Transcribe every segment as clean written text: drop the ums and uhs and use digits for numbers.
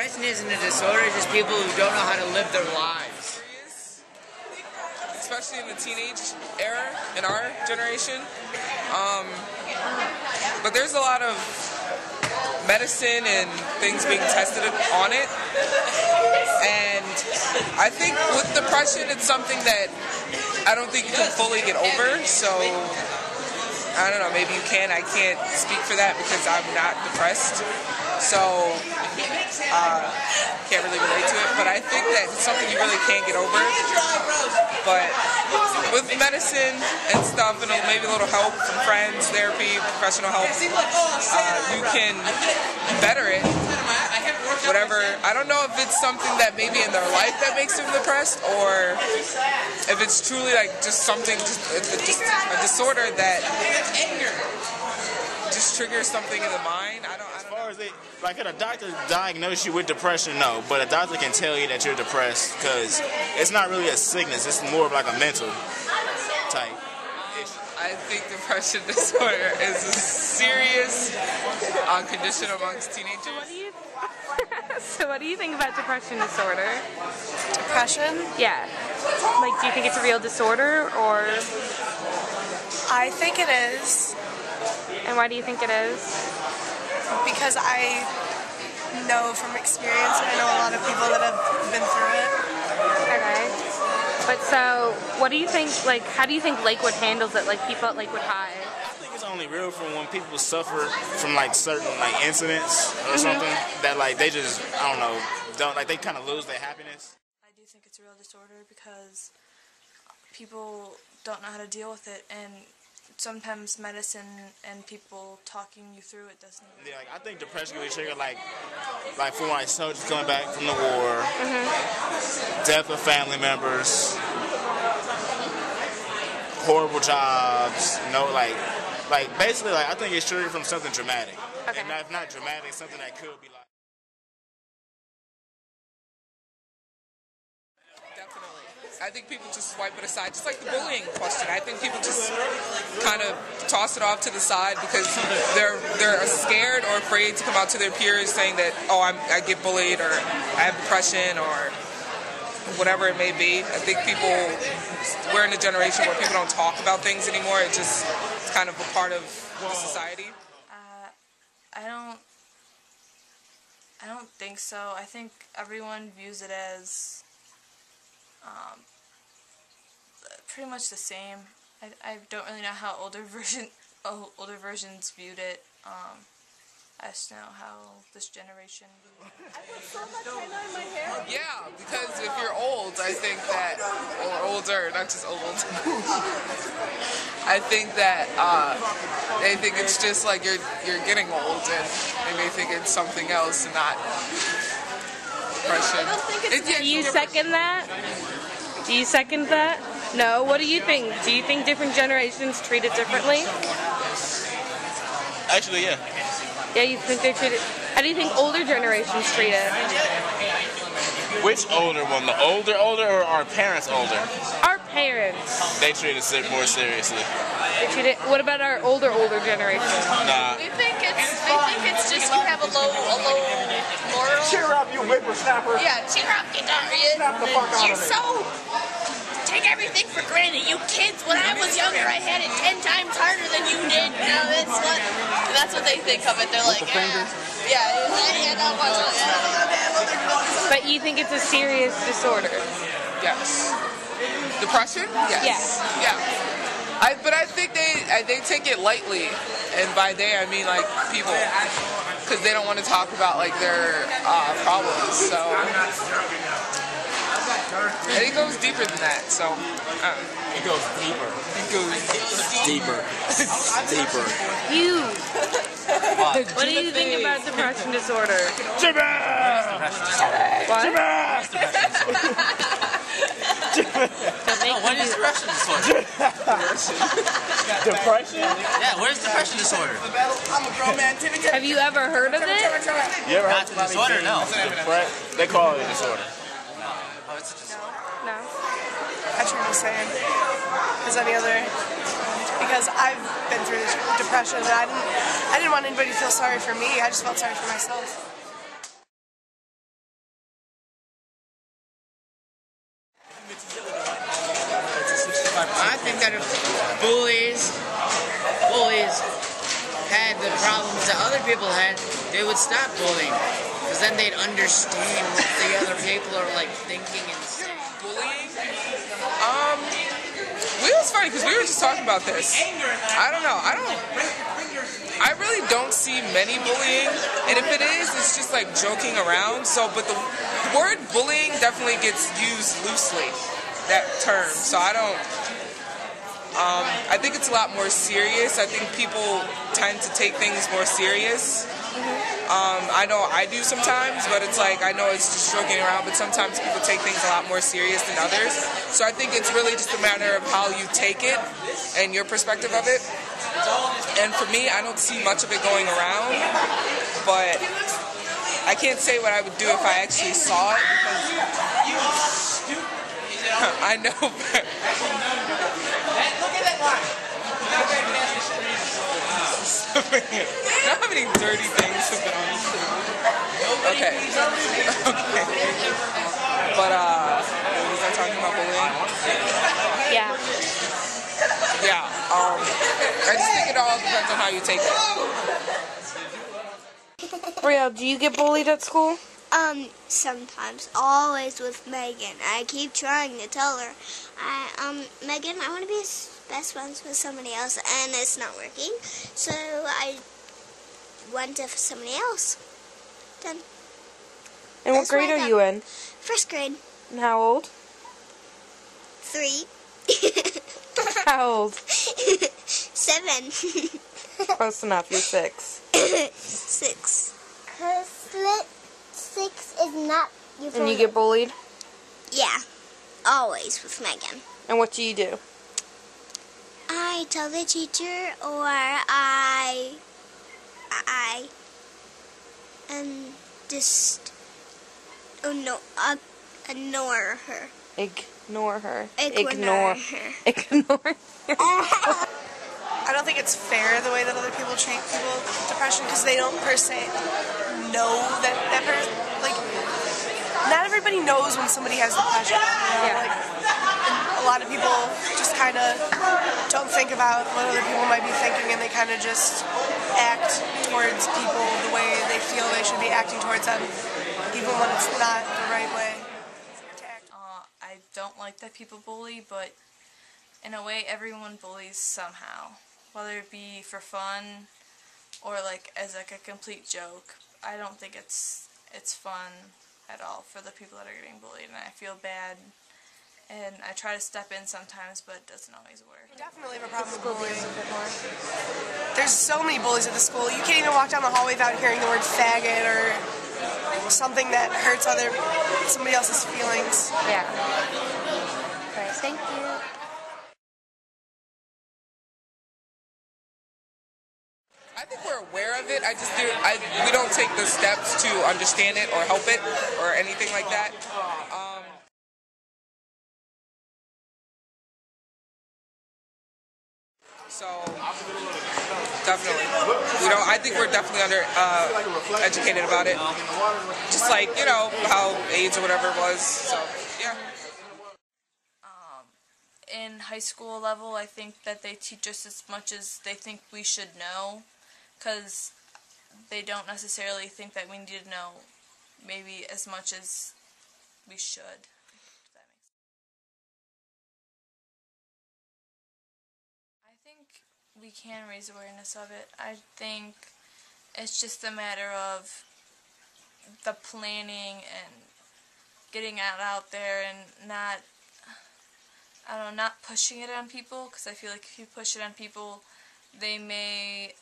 Depression isn't a disorder, it's just people who don't know how to live their lives. Especially in the teenage era, in our generation. But there's a lot of medicine and things being tested on it. And I think with depression, it's something that I don't think you can fully get over. So, I don't know, maybe you can. I can't speak for that because I'm not depressed. So, can't really relate to it. But I think that it's something you really can't get over. But with medicine and stuff, and maybe a little help from friends, therapy, professional help, you can better it. Whatever. I don't know if it's something that maybe in their life that makes them depressed, or if it's truly like just something, just a disorder that just triggers something in the mind. I don't as far as like, could a doctor diagnose you with depression? No, but a doctor can tell you that you're depressed because it's not really a sickness. It's more of like a mental type issue. I think depression disorder is a serious condition amongst teenagers. So what do you think about depression disorder? Depression? Yeah. Like, do you think it's a real disorder, or? I think it is. And why do you think it is? Because I know from experience, and I know a lot of people that have been through it. Okay. But so, what do you think, like, how do you think Lakewood handles it, like people at Lakewood High? I think it's only real from when people suffer from like certain like incidents or something that like they just, I don't know, they kind of lose their happiness. I do think it's a real disorder because people don't know how to deal with it, and sometimes medicine and people talking you through it doesn't even. Yeah, like I think depression can be triggered like for like soldiers coming back from the war, death of family members, horrible jobs, you know, like basically like I think it's triggered from something dramatic. Okay. And if not dramatic, something that could be like. I think people just swipe it aside, just like the bullying question. I think people just kind of toss it off to the side because they're scared or afraid to come out to their peers saying that, oh, I get bullied, or I have depression, or whatever it may be. I think we're in a generation where people don't talk about things anymore. It's kind of a part of the society. I don't think so. I think everyone views it as pretty much the same. I don't really know how older versions viewed it. I just know how this generation viewed it. Yeah, because if you're old, I think that, or older, not just old, I think that they think it's just like you're getting old, and they think it's something else and not depression. Do you second that? Do you second that? No? What do you think? Do you think different generations treat it differently? Actually, yeah. Yeah, you think they treat it... How do you think older generations treat it? Which older one? The older or our parents older? Our parents. They treat it more seriously. They treat it... What about our older generation? Nah. I think it's just you have a low moral. Cheer up, you whippersnapper. Yeah, cheer up, you Snap the fuck out You're of me. so take everything for granted. You kids, when I was younger, I had it 10 times harder than you did. Now that's what they think of it. They're like, yeah, not much. But you think it's a serious disorder? Yes. Depression? Yes. Yeah. But I think they take it lightly, and by they I mean like people, because they don't want to talk about like their problems. So and it goes deeper than that. So It goes deeper. Deeper. Deeper. Huge. What do you think about depression disorder? Jimmy! What? What is depression disorder? Depression? Yeah, what is depression disorder? Have you ever heard of it? You ever Not the disorder, no. They call it a disorder. Oh, it's a disorder. No. I treat it the same as any other, because I've been through this depression, and I didn't want anybody to feel sorry for me. I just felt sorry for myself. I think that if bullies had the problems that other people had, they would stop bullying. Because then they'd understand what the other people are like thinking and saying. Bullying? It was funny because we were just talking about this. I don't know. I really don't see many bullying, and if it is, it's just like joking around. So, but the word bullying definitely gets used loosely, that term. So I don't. I think it's a lot more serious. I think people tend to take things more serious. I know I do sometimes, but it's like, I know it's just joking around, but sometimes people take things a lot more serious than others. So I think it's really just a matter of how you take it and your perspective of it. And for me, I don't see much of it going around, but I can't say what I would do if I actually saw it, because I know. Look at that line. Not how many dirty things have been on this show. Okay. But, was I talking about bullying? Yeah. Yeah. I just think it all depends on how you take it. Real, do you get bullied at school? Sometimes, always with Megan. I keep trying to tell her, Megan, I want to be best friends with somebody else, and it's not working. So I went to somebody else. Done. And what grade are you in? First grade. And how old? 3. How old? 7. Close enough, you're 6. 6. Because 6 is not your And you get bullied? Yeah, always with Megan. And what do you do? I tell the teacher, or I just ignore her. Ignore her. Ignore her. Ignore her. I don't think it's fair the way that other people treat people with depression, because they don't per se know that like, not everybody knows when somebody has depression. You know? Like, a lot of people just kind of don't think about what other people might be thinking, and they kind of just act towards people the way they feel they should be acting towards them, even when it's not the right way to act. I don't like that people bully, but in a way everyone bullies somehow, whether it be for fun or like as like a complete joke. I don't think it's fun at all for the people that are getting bullied, and I feel bad, and I try to step in sometimes, but it doesn't always work. I definitely have a problem with bullying. There's so many bullies at the school. You can't even walk down the hallway without hearing the word faggot or something that hurts somebody else's feelings. Yeah. Okay, thank you. I think we're aware of it. We don't take the steps to understand it or help it or anything like that. So definitely, I think we're definitely educated about it. Just like, how AIDS or whatever was. So yeah. In high school level, I think that they teach us as much as they think we should know, because they don't necessarily think that we need to know maybe as much as we should. If that makes sense. I think we can raise awareness of it. I think it's just a matter of the planning and getting it out there and not pushing it on people, because I feel like if you push it on people, they may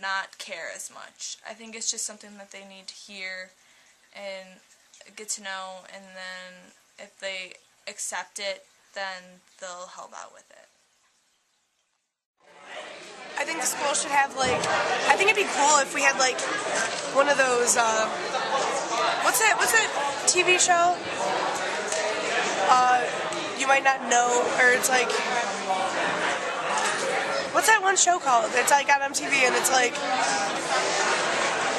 not care as much. I think it's just something that they need to hear and get to know, and then if they accept it, then they'll help out with it. I think the school should have, I think it'd be cool if we had, one of those, what's that TV show? You might not know, or it's what's that one show called? It's on MTV, and it's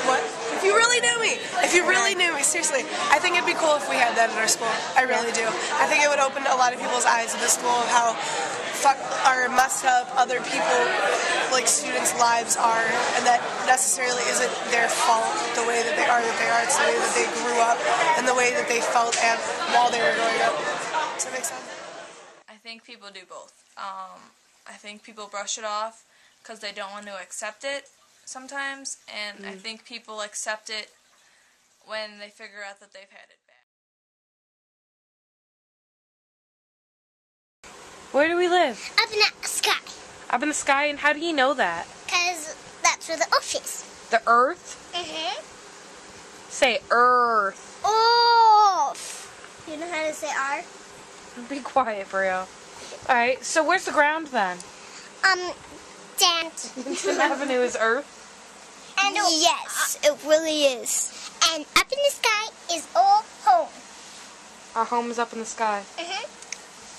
What? If you really knew me. If you really knew me, seriously. I think it'd be cool if we had that at our school. I really do. I think it would open a lot of people's eyes at the school of how messed up other people, like students' lives are, and that necessarily isn't their fault, the way that they are. It's the way that they grew up and the way that they felt while they were growing up. Does that make sense? I think people do both. I think people brush it off because they don't want to accept it sometimes, and I think people accept it when they figure out that they've had it bad. Where do we live? Up in the sky. Up in the sky, and how do you know that? Because that's where the Earth is. The Earth? Mm-hmm. Say Earth. Earth. You know how to say R? Be quiet, Brio. Alright, so where's the ground then? Dance. Avenue is Earth? And Yes, it really is. And up in the sky is all home. Our home is up in the sky. Mm-hmm.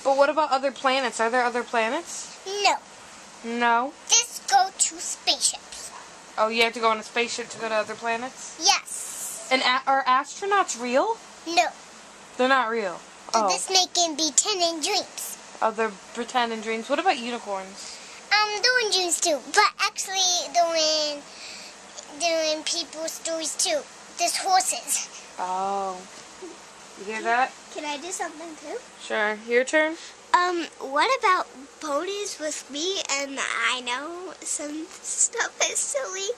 But what about other planets? Are there other planets? No. No? Just go to spaceships. Oh, you have to go on a spaceship to go to other planets? Yes. And are astronauts real? No. They're not real. Oh. This making be pretending dreams. Oh, they're pretending dreams. What about unicorns? Doing dreams too, but actually doing people's stories too. There's horses. Oh. You hear that? Can I do something too? Sure. Your turn? What about ponies with me? And I know some stuff is silly,